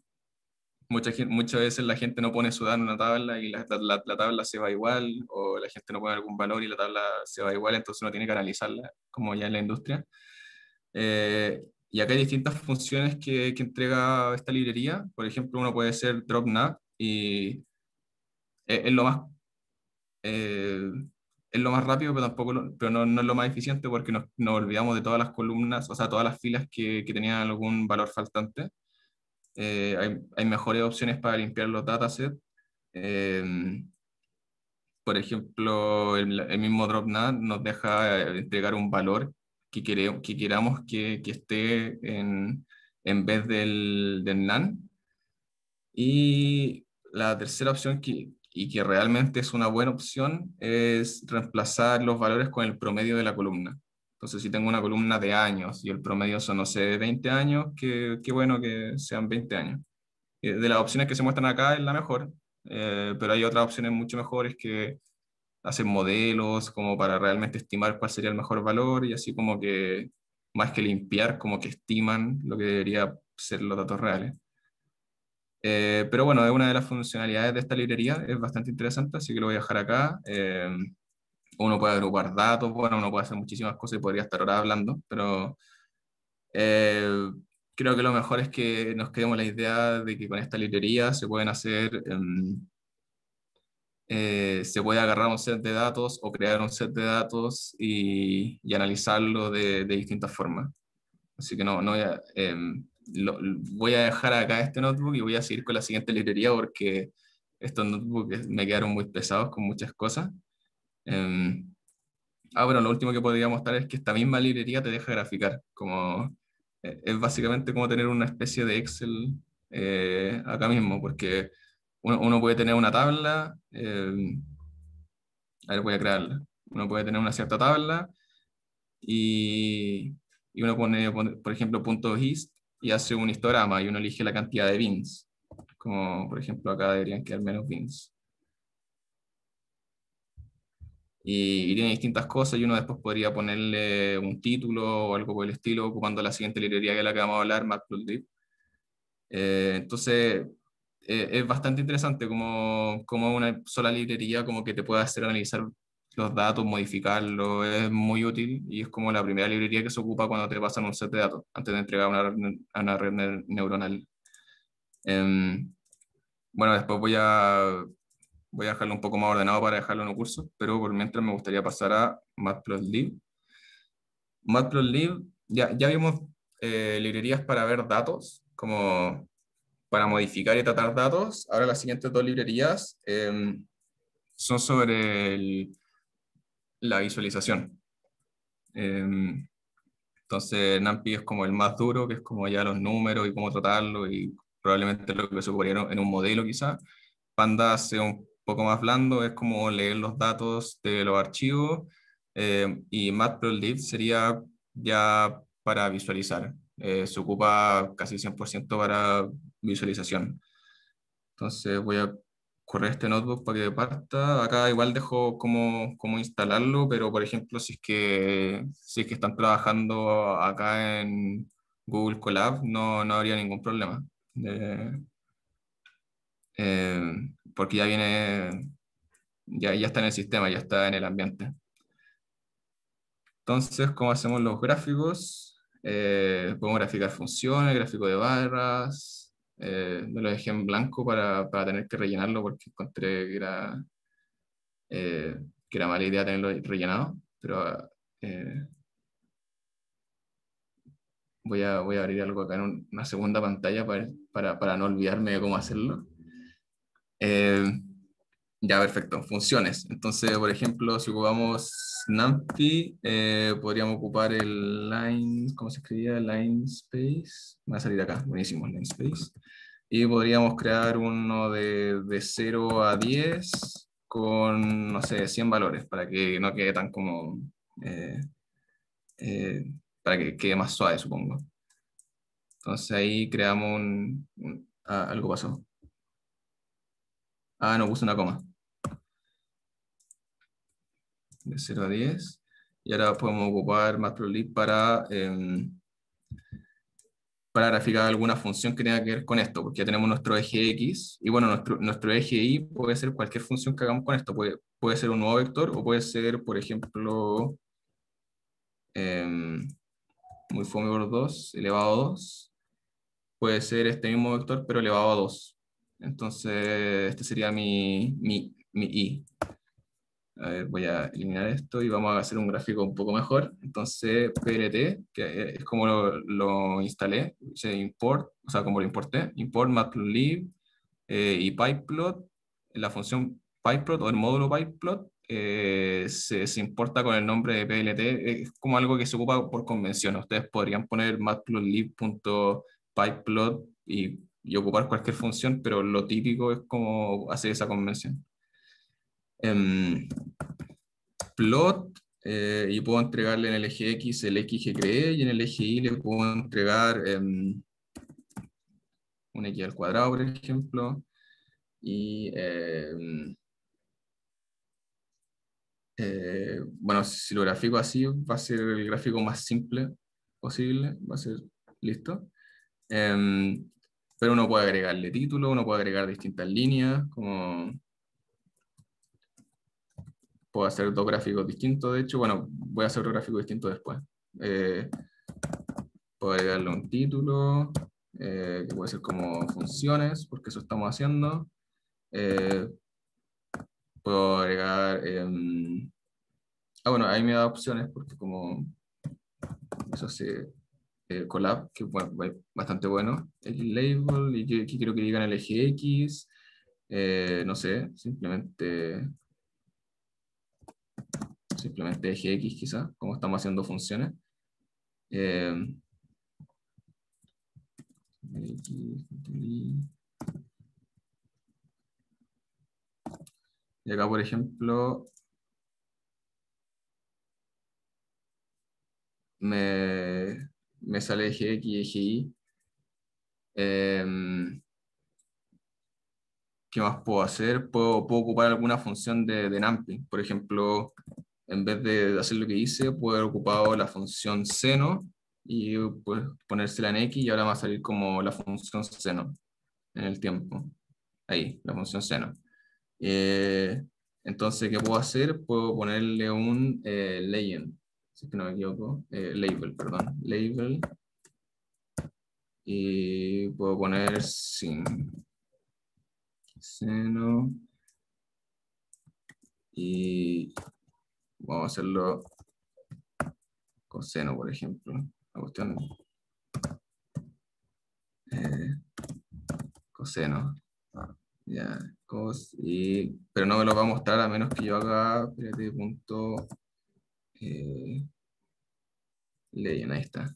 Muchas veces la gente no pone su dato en una tabla y la tabla se va igual, o la gente no pone algún valor y la tabla se va igual, entonces uno tiene que analizarla, como ya en la industria. Y acá hay distintas funciones que entrega esta librería. Por ejemplo, uno puede ser drop nav y es lo más, eh, es lo más rápido, pero tampoco pero no es lo más eficiente porque nos olvidamos de todas las columnas, o sea, todas las filas que tenían algún valor faltante. Hay mejores opciones para limpiar los datasets. Eh, por ejemplo, el mismo DropNav nos deja entregar un valor que queramos que esté en vez del NaN. Y la tercera opción, y que realmente es una buena opción, es reemplazar los valores con el promedio de la columna. Entonces, si tengo una columna de años y el promedio son, no sé, 20 años, qué bueno que sean 20 años. De las opciones que se muestran acá es la mejor, pero hay otras opciones mucho mejores que hacen modelos como para realmente estimar cuál sería el mejor valor y así como que, más que limpiar, como que estiman lo que debería ser los datos reales. Pero bueno, es una de las funcionalidades de esta librería, es bastante interesante, así que lo voy a dejar acá. Uno puede agrupar datos, bueno, uno puede hacer muchísimas cosas y podría estar ahora hablando, pero eh, creo que lo mejor es que nos quedemos la idea de que con esta librería se pueden hacer, se puede agarrar un set de datos o crear un set de datos y analizarlo de distintas formas. Así que no voy voy a dejar acá este notebook y voy a seguir con la siguiente librería porque estos notebooks me quedaron muy pesados con muchas cosas. Em, bueno, lo último que podría mostrar es que esta misma librería te deja graficar, como es básicamente como tener una especie de Excel acá mismo, porque uno puede tener una tabla, a ver, voy a crearla. Uno puede tener una cierta tabla y, y uno pone, por ejemplo, punto .hist y hace un histograma y uno elige la cantidad de bins, como por ejemplo acá deberían quedar menos bins. Y tiene distintas cosas y uno después podría ponerle un título o algo por el estilo ocupando la siguiente librería que es la que vamos a hablar, Matplotlib. Entonces, es bastante interesante como una sola librería como que te puede hacer analizar los datos, modificarlos, es muy útil y es como la primera librería que se ocupa cuando te pasan un set de datos antes de entregar a una red neuronal. Em, bueno, después Voy a dejarlo un poco más ordenado para dejarlo en un curso, pero por mientras me gustaría pasar a Matplotlib. Matplotlib, ya vimos librerías para ver datos, como para modificar y tratar datos. Ahora las siguientes dos librerías son sobre la visualización. Entonces, NumPy es como el más duro, que es como ya los números y cómo tratarlo, y probablemente lo que se ocuparía en un modelo quizá. Pandas es un poco más blando, es como leer los datos de los archivos, y Matplotlib sería ya para visualizar. Se ocupa casi 100% para visualización. Entonces voy a correr este notebook para que parta. Acá igual dejo cómo instalarlo, pero por ejemplo, si es que están trabajando acá en Google Colab, no habría ningún problema. Eh, eh, Porque ya está en el sistema, ya está en el ambiente. Entonces, ¿cómo hacemos los gráficos? Podemos graficar funciones, gráfico de barras. No lo dejé en blanco para tener que rellenarlo porque encontré que era mala idea tenerlo rellenado, pero voy a abrir algo acá en una segunda pantalla para no olvidarme de cómo hacerlo. Eh, Ya, perfecto. Funciones. Entonces, por ejemplo, si ocupamos NumPy, podríamos ocupar el line, ¿cómo se escribía? Line space. Me va a salir acá. Buenísimo, line space. Y podríamos crear uno de 0 a 10 con, no sé, 100 valores para que no quede tan como, eh, eh, para que quede más suave, supongo. Entonces ahí creamos algo pasó. No puse una coma. De 0 a 10. Y ahora podemos ocupar Matplotlib para graficar alguna función que tenga que ver con esto, porque ya tenemos nuestro eje X, y bueno, nuestro eje Y puede ser cualquier función que hagamos con esto. Puede ser un nuevo vector, o puede ser, por ejemplo, em, muy fome por 2 elevado a 2. Puede ser este mismo vector, pero elevado a 2. Entonces, este sería mi Y. A ver, voy a eliminar esto y vamos a hacer un gráfico un poco mejor. Entonces, PLT, que es como lo instalé, se import, o sea, como lo importé, import matplotlib, y pyplot, la función pyplot o el módulo pyplot, se importa con el nombre de PLT. Es como algo que se ocupa por convención. Ustedes podrían poner matplotlib.pyplot y ocupar cualquier función, pero lo típico es como hacer esa convención. Em, Plot, y puedo entregarle en el eje X el X que creé, y en el eje Y le puedo entregar un X al cuadrado, por ejemplo. Y bueno, si lo grafico así, va a ser el gráfico más simple posible, va a ser listo. Em, pero uno puede agregarle título, uno puede agregar distintas líneas, como puedo hacer dos gráficos distintos, de hecho, bueno, voy a hacer otro gráfico distinto después. Eh, Puedo agregarle un título, que puede ser como funciones, porque eso estamos haciendo. Eh, Puedo agregar... bueno, ahí me da opciones, porque como eso hace collab, que bueno, bastante bueno. El label, y que quiero que digan el eje X. No sé, simplemente eje X quizás, como estamos haciendo funciones. Eh, X, y acá, por ejemplo, me sale eje X y eje Y. ¿Qué más puedo hacer? Puedo ocupar alguna función de NumPy. Por ejemplo, en vez de hacer lo que hice, puedo haber ocupado la función seno y pues ponérsela en X, y ahora va a salir como la función seno en el tiempo. Ahí, la función seno. Eh, entonces, ¿qué puedo hacer? Puedo ponerle un legend, si es que no me equivoco, label, perdón, label, y puedo poner sin seno, y vamos a hacerlo coseno, por ejemplo. La cuestión eh, coseno. Ya, pero no me lo va a mostrar a menos que yo haga, espérate, punto, legend, ahí está.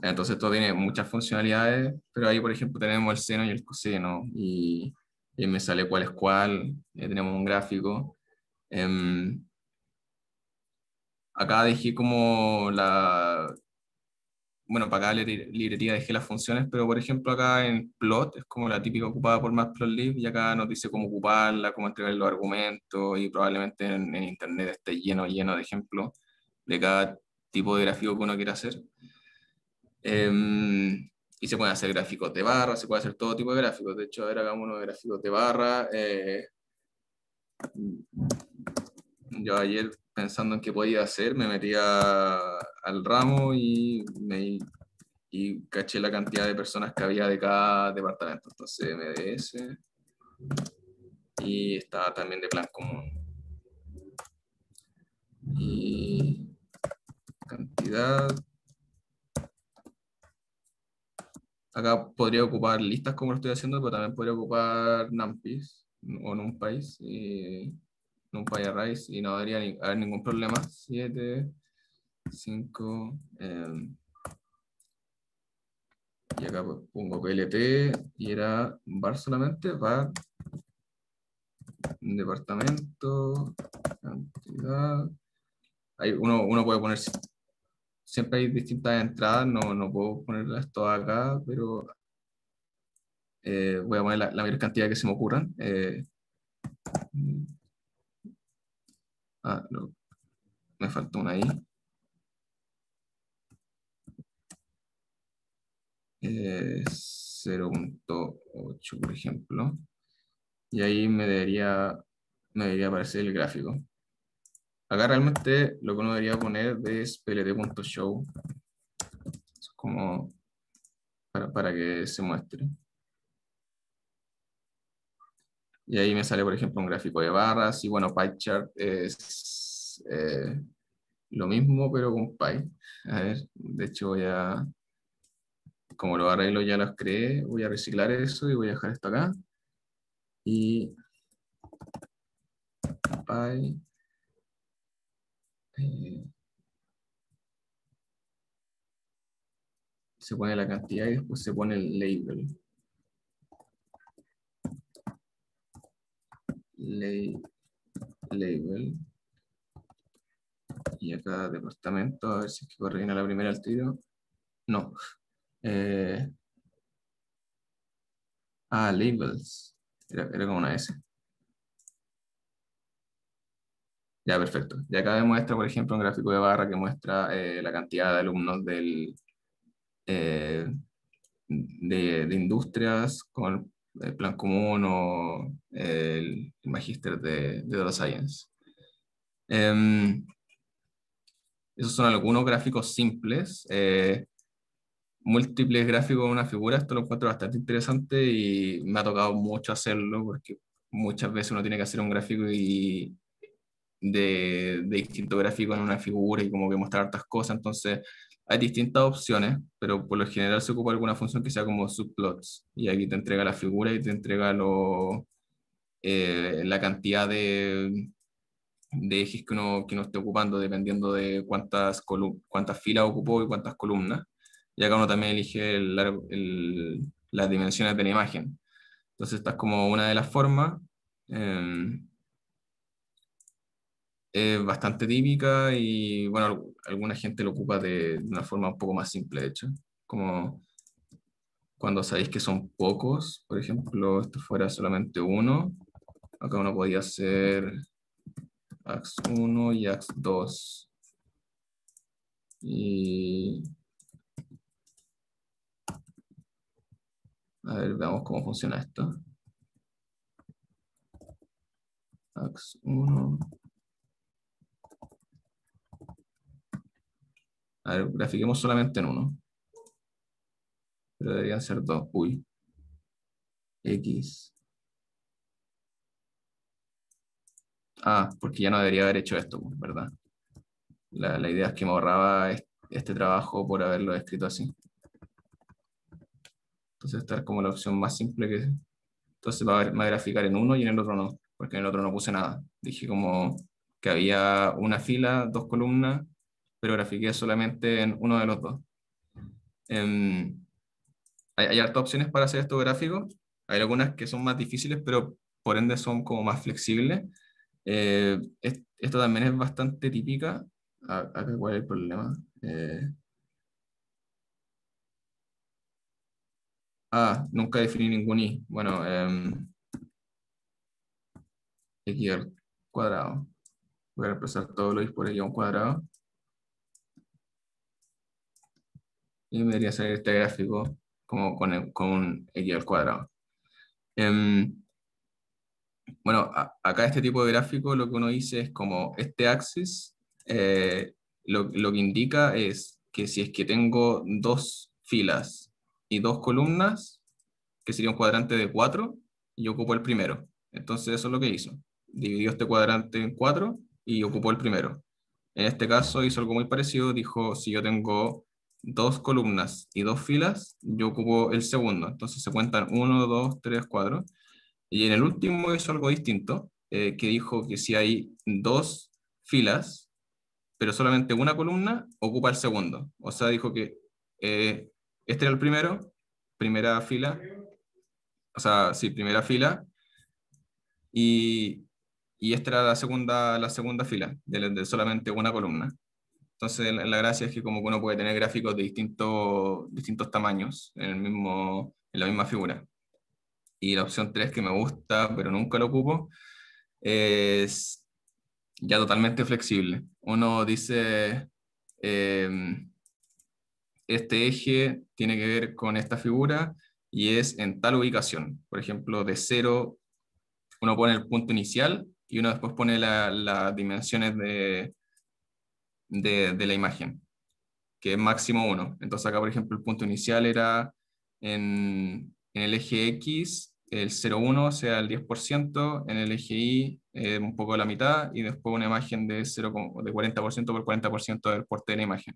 Entonces esto tiene muchas funcionalidades, pero ahí por ejemplo tenemos el seno y el coseno, y me sale cuál es cuál, tenemos un gráfico. Em, Acá dejé como bueno, para cada librería dejé las funciones, pero por ejemplo acá en plot es como la típica ocupada por Matplotlib, y acá nos dice cómo ocuparla, cómo entregar los argumentos, y probablemente en internet esté lleno de ejemplos de cada tipo de gráfico que uno quiera hacer. Y se pueden hacer gráficos de barra, se puede hacer todo tipo de gráficos. De hecho, a ver, hagamos uno de gráficos de barra. Yo ayer, pensando en qué podía hacer, me metía al ramo y caché la cantidad de personas que había de cada departamento. Entonces, MDS, y estaba también de plan común. Y cantidad. Acá podría ocupar listas como lo estoy haciendo, pero también podría ocupar numpys o numpys y NumPy arrays, y no debería haber ningún problema. 7, 5, y acá pues pongo PLT y era var solamente, var departamento, cantidad. Uno puede poner, siempre hay distintas entradas, no puedo ponerlas todas acá, pero voy a poner la mayor cantidad que se me ocurran. No, me falta una ahí. 0.8, por ejemplo. Y ahí me debería aparecer el gráfico. Acá realmente lo que uno debería poner es plt.show, como para que se muestre. Y ahí me sale, por ejemplo, un gráfico de barras. Y bueno, pie chart es lo mismo, pero con pie. A ver, de hecho como los arreglos ya los creé, voy a reciclar eso y voy a dejar esto acá. Y pie. eh, Se pone la cantidad y después se pone el label. Label. Y acá departamento, a ver si es que coordina la primera al tiro. No. Eh, Labels. Era como una S. Ya, perfecto. Y acá me muestra, por ejemplo, un gráfico de barra que muestra la cantidad de alumnos eh, de industrias con el plan común o el magíster de Data Science. Esos son algunos gráficos simples. Múltiples gráficos de una figura, esto lo encuentro bastante interesante y me ha tocado mucho hacerlo porque muchas veces uno tiene que hacer un gráfico de distintos gráficos en una figura y como que mostrar hartas cosas. Entonces hay distintas opciones, pero por lo general se ocupa alguna función que sea como subplots, y aquí te entrega la figura y te entrega la cantidad de ejes que uno esté ocupando, dependiendo de cuántas filas ocupó y cuántas columnas. Y acá uno también elige las dimensiones de la imagen. Entonces, esta es como una de las formas. eh, es bastante típica y, bueno, alguna gente lo ocupa de una forma un poco más simple, de hecho. Como cuando sabéis que son pocos, por ejemplo, esto fuera solamente uno, acá uno podía hacer ax1 y ax2. Y a ver, veamos cómo funciona esto. Ax1. A ver, grafiquemos solamente en uno. Pero deberían ser dos. Uy. X. Ah, porque ya no debería haber hecho esto, ¿verdad? La idea es que me ahorraba este trabajo por haberlo escrito así. Entonces esta es como la opción más simple que... Entonces va a graficar en uno y en el otro no, porque en el otro no puse nada. Dije como que había una fila, dos columnas, pero grafiqué solamente en uno de los dos. Em, hay hartas opciones para hacer estos gráficos. Hay algunas que son más difíciles, pero por ende son como más flexibles. Esto también es bastante típica. Acá, ¿cuál es el problema? Nunca definí ningún i. Bueno, x al cuadrado. Voy a reemplazar todo lo i por x a un cuadrado. Y me debería salir este gráfico como con un x al cuadrado. Em, bueno, acá este tipo de gráfico lo que uno dice es como este axis, lo que indica es que si es que tengo dos filas y dos columnas, que sería un cuadrante de 4, y ocupo el primero. Entonces eso es lo que hizo. Dividió este cuadrante en 4 y ocupó el primero. En este caso hizo algo muy parecido, dijo, si yo tengo dos columnas y dos filas, yo ocupo el segundo. Entonces se cuentan uno, 2, 3, 4. Y en el último hizo algo distinto, que dijo que si hay dos filas, pero solamente una columna, ocupa el segundo. O sea, dijo que este era el primero, primera fila, o sea, sí, primera fila, y, y esta era la segunda fila, de solamente una columna. Entonces, la gracia es que como que uno puede tener gráficos de distintos tamaños en la misma figura. Y la opción 3 que me gusta, pero nunca lo ocupo, es ya totalmente flexible. Uno dice, eh, este eje tiene que ver con esta figura y es en tal ubicación. Por ejemplo, de cero uno pone el punto inicial y uno después pone las dimensiones de la imagen, que es máximo uno. Entonces acá, por ejemplo, el punto inicial era en el eje X, el 0,1 sea el 10%, en el eje Y un poco la mitad, y después una imagen de, 0, de 40% por 40% del porte de la imagen.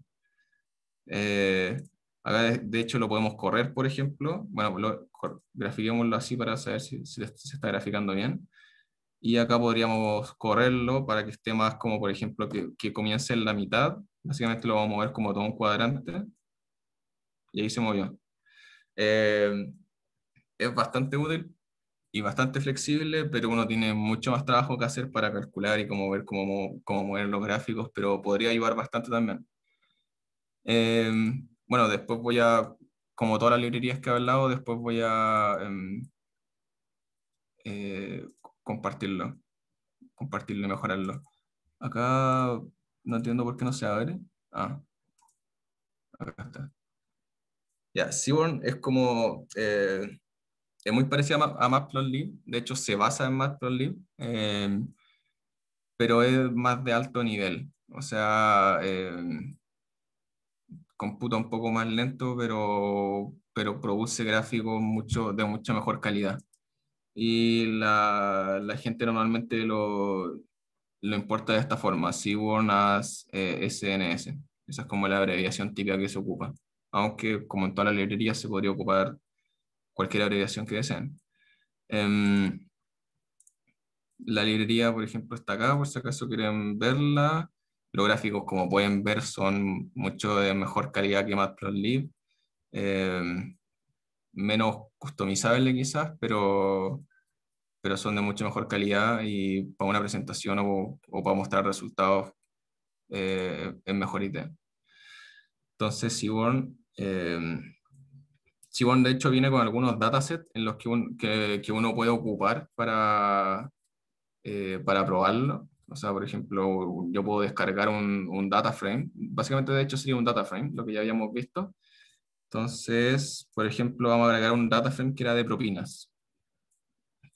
Acá de hecho lo podemos correr, por ejemplo. Bueno, grafiquémoslo así para saber si se está graficando bien. Y acá podríamos correrlo para que esté más como, por ejemplo, que comience en la mitad. Básicamente lo vamos a mover como todo un cuadrante. Y ahí se movió. Eh, es bastante útil y bastante flexible, pero uno tiene mucho más trabajo que hacer para calcular y como ver cómo mover los gráficos, pero podría ayudar bastante también. Eh, bueno, después como todas las librerías que he hablado, después voy a eh, compartirlo, compartirlo y mejorarlo. Acá no entiendo por qué no se abre. Ah, acá está. Ya, Seaborn es como, es muy parecida a Matplotlib, de hecho se basa en Matplotlib, pero es más de alto nivel, o sea, computa un poco más lento, pero produce gráficos de mucha mejor calidad. Y la gente normalmente lo importa de esta forma, Seaborn as SNS. Esa es como la abreviación típica que se ocupa. Aunque como en todas las librerías se podría ocupar cualquier abreviación que deseen. Em, la librería, por ejemplo, está acá, por si acaso quieren verla. Los gráficos, como pueden ver, son mucho de mejor calidad que Matplotlib. Em, menos customizables quizás, pero son de mucho mejor calidad y para una presentación o para mostrar resultados es mejor idea. Entonces, Seaborn de hecho viene con algunos datasets en los que uno puede ocupar para probarlo. O sea, por ejemplo, yo puedo descargar un data frame. Básicamente, de hecho, sería un data frame, lo que ya habíamos visto. Entonces, por ejemplo, vamos a agregar un data frame que era de propinas.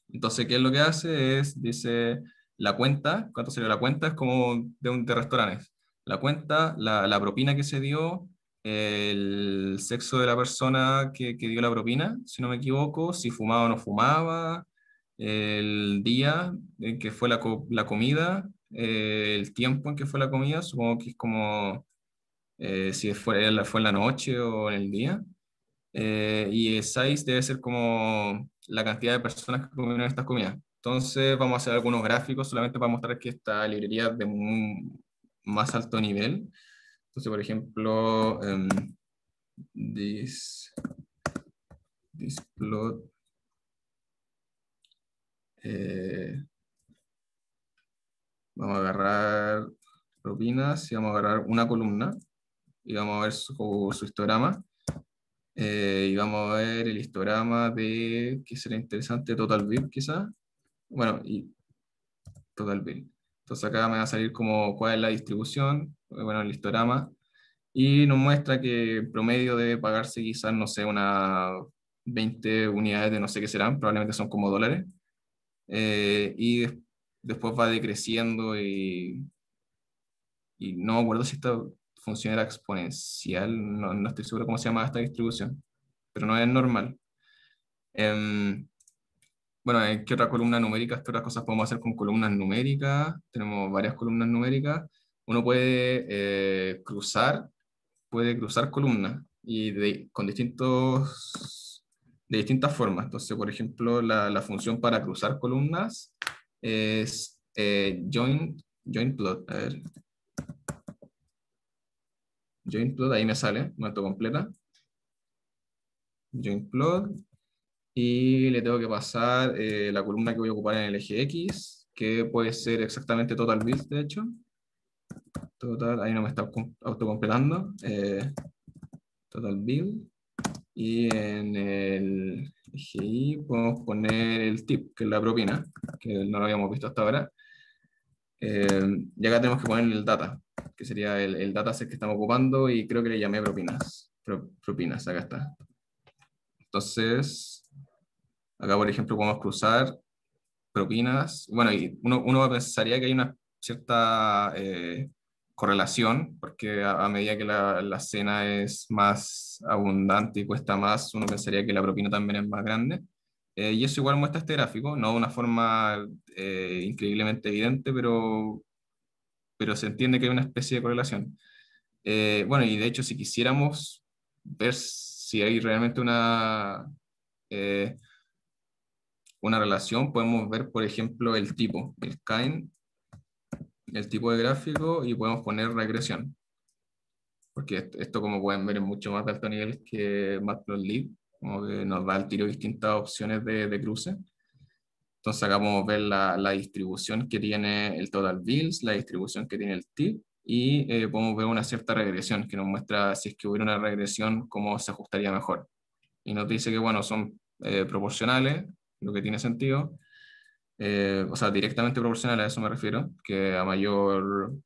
Entonces, ¿qué es lo que hace? Dice la cuenta, ¿cuánto sería la cuenta? Es como de restaurantes. La cuenta, la propina que se dio, el sexo de la persona que dio la propina, si no me equivoco, si fumaba o no fumaba, el día en que fue la comida, el tiempo en que fue la comida, supongo que es como si fue en la noche o en el día. Y el size debe ser como la cantidad de personas que comieron estas comidas. Entonces vamos a hacer algunos gráficos solamente para mostrar que esta librería es de un más alto nivel. Entonces, por ejemplo, this, this plot, eh, vamos a agarrar propinas y vamos a agarrar una columna y vamos a ver su histograma. Y vamos a ver el histograma de, ¿qué será interesante? Total Bill, quizás. Bueno, y Total Bill. Entonces acá me va a salir como cuál es la distribución, bueno, el histograma, y nos muestra que en promedio debe pagarse quizás, no sé, unas 20 unidades de no sé qué serán, probablemente son como dólares, después va decreciendo y no me acuerdo si esta función era exponencial, no estoy seguro cómo se llama esta distribución, pero no es normal. Em, bueno, ¿qué otra columna numérica? ¿Qué otras cosas podemos hacer con columnas numéricas? Tenemos varias columnas numéricas. Uno puede cruzar columnas y de distintas formas. Entonces, por ejemplo, la función para cruzar columnas es join plot. A ver, join plot, ahí me sale, me completa. Join plot. Y le tengo que pasar la columna que voy a ocupar en el eje X, que puede ser exactamente total width, de hecho. Total, ahí no me está autocompletando. Total build. Y en el eje Y podemos poner el tip, que es la propina, que no lo habíamos visto hasta ahora. Y acá tenemos que poner el data, que sería el dataset que estamos ocupando, y creo que le llamé propinas. Propinas, acá está. Entonces, acá por ejemplo podemos cruzar propinas. Bueno, y uno pensaría que hay una cierta correlación, porque a medida que la cena es más abundante y cuesta más, uno pensaría que la propina también es más grande. Y eso igual muestra este gráfico, no de una forma increíblemente evidente, pero se entiende que hay una especie de correlación. Bueno, y de hecho, si quisiéramos ver si hay realmente eh, una relación, podemos ver, por ejemplo, el tipo, el kind, el tipo de gráfico, y podemos poner regresión, porque esto, como pueden ver, es mucho más de alto nivel que Matplotlib, como que nos da al tiro distintas opciones de cruce. Entonces acá podemos ver la distribución que tiene el total bills, la distribución que tiene el tip, y podemos ver una cierta regresión que nos muestra si es que hubiera una regresión, cómo se ajustaría mejor. Y nos dice que, bueno, son proporcionales, lo que tiene sentido, o sea, directamente proporcional, a eso me refiero, que a mayor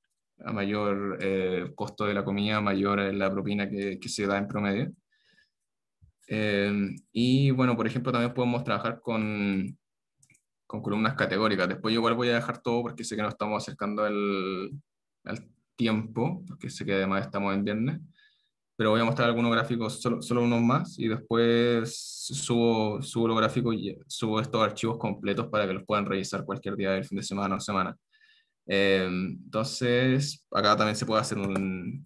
costo de la comida, mayor es la propina que se da en promedio. Y bueno, por ejemplo, también podemos trabajar con columnas categóricas. Después yo igual voy a dejar todo porque sé que nos estamos acercando al tiempo, porque sé que además estamos en viernes, pero voy a mostrar algunos gráficos, solo unos más, y después subo los gráficos y subo estos archivos completos para que los puedan revisar cualquier día del fin de semana o semana. Entonces, acá también se puede hacer un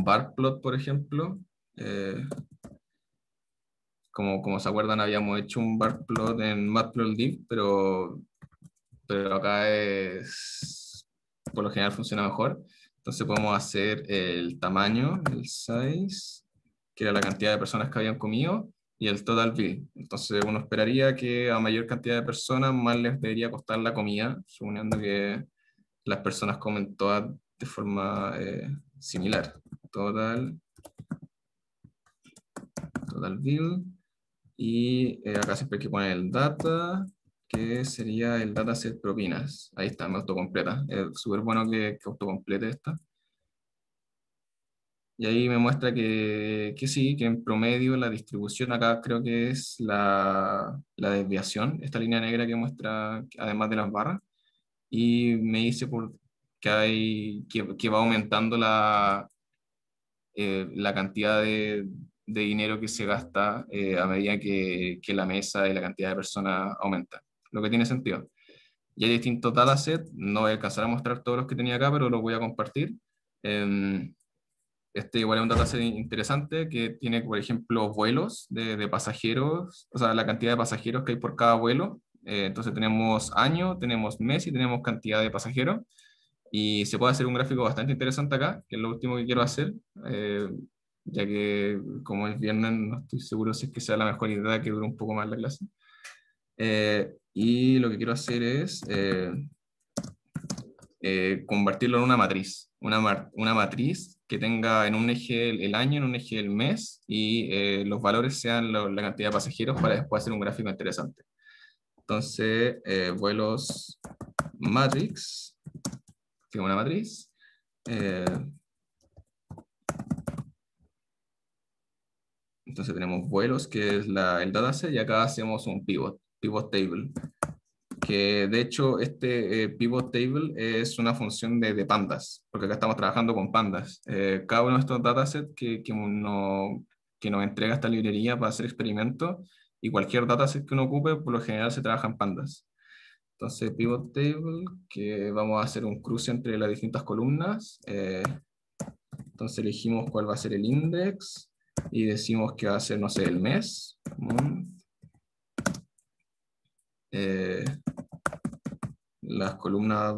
bar plot, por ejemplo. Eh, como se acuerdan, habíamos hecho un bar plot en Matplotlib, pero acá por lo general funciona mejor. Entonces podemos hacer el tamaño, el size, que era la cantidad de personas que habían comido, y el total bill. Entonces uno esperaría que a mayor cantidad de personas más les debería costar la comida, suponiendo que las personas comen todas de forma similar. Total, total bill. Y acá siempre hay que poner el data, que sería el dataset propinas. Ahí está, me autocompleta. Es súper bueno que autocomplete esta. Y ahí me muestra que sí, que en promedio la distribución acá creo que es la desviación, esta línea negra que muestra además de las barras. Y me dice que va aumentando la cantidad de dinero que se gasta a medida que la mesa y la cantidad de personas aumenta, lo que tiene sentido. Y hay distintos datasets, no voy a alcanzar a mostrar todos los que tenía acá, pero los voy a compartir. Este igual es un dataset interesante que tiene, por ejemplo, vuelos de pasajeros, o sea, la cantidad de pasajeros que hay por cada vuelo. Entonces tenemos año, tenemos mes y tenemos cantidad de pasajeros. Y se puede hacer un gráfico bastante interesante acá, que es lo último que quiero hacer, ya que como es viernes no estoy seguro si es que sea la mejor idea que dure un poco más la clase. Y lo que quiero hacer es convertirlo en una matriz, una matriz que tenga en un eje el año, en un eje el mes y los valores sean la cantidad de pasajeros para después hacer un gráfico interesante. Entonces, vuelos matrix, que es una matriz. Entonces tenemos vuelos, que es el dataset, y acá hacemos un pivot table, que de hecho este pivot table es una función de pandas, porque acá estamos trabajando con pandas. Cada uno de estos datasets que nos entrega esta librería para hacer experimentos, y cualquier dataset que uno ocupe, por lo general se trabaja en pandas. Entonces, pivot table, que vamos a hacer un cruce entre las distintas columnas. Entonces elegimos cuál va a ser el index y decimos que va a ser, no sé, el mes. Eh, las columnas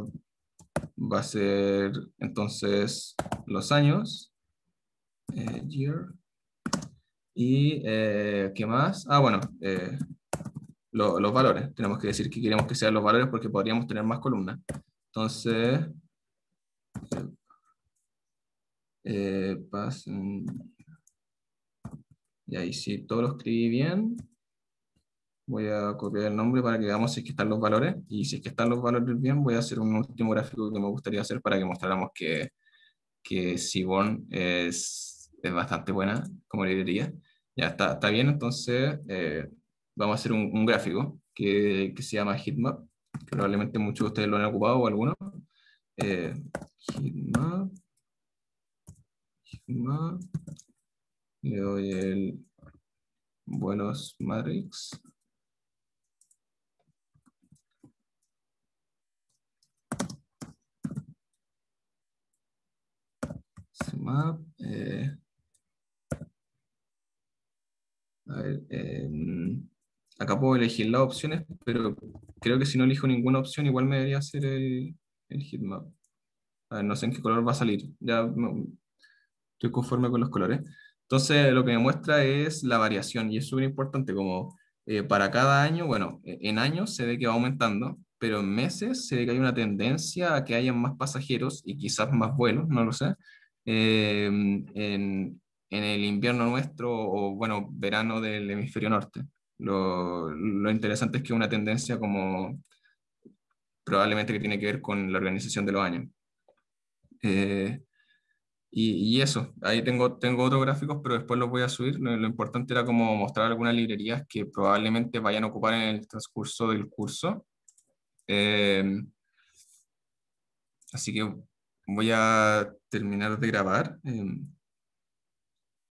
va a ser entonces los años, year, y ¿qué más? Ah, bueno, los valores. Tenemos que decir que queremos que sean los valores porque podríamos tener más columnas. Entonces, pasen, y ahí sí, todo lo escribí bien. Voy a copiar el nombre para que veamos si es que están los valores. Y si es que están los valores bien, voy a hacer un último gráfico que me gustaría hacer para que mostráramos que Seaborn es bastante buena como librería. Ya está bien, entonces vamos a hacer un gráfico que se llama Heatmap, que probablemente muchos de ustedes lo han ocupado o algunos. Eh, Heatmap, Heatmap, le doy el vuelos matrix. Heatmap, a ver, acá puedo elegir las opciones, pero creo que si no elijo ninguna opción, igual me debería hacer el heatmap. A ver, no sé en qué color va a salir. Ya estoy conforme con los colores. Entonces, lo que me muestra es la variación y es súper importante como para cada año, bueno, en años se ve que va aumentando, pero en meses se ve que hay una tendencia a que haya más pasajeros y quizás más vuelos, no lo sé, en el invierno nuestro o, bueno, verano del hemisferio norte. Lo interesante es que es una tendencia como probablemente que tiene que ver con la organización de los años. Eh, y eso, ahí tengo otros gráficos, pero después los voy a subir. Lo importante era como mostrar algunas librerías que probablemente vayan a ocupar en el transcurso del curso. Eh, Así que voy a terminar de grabar.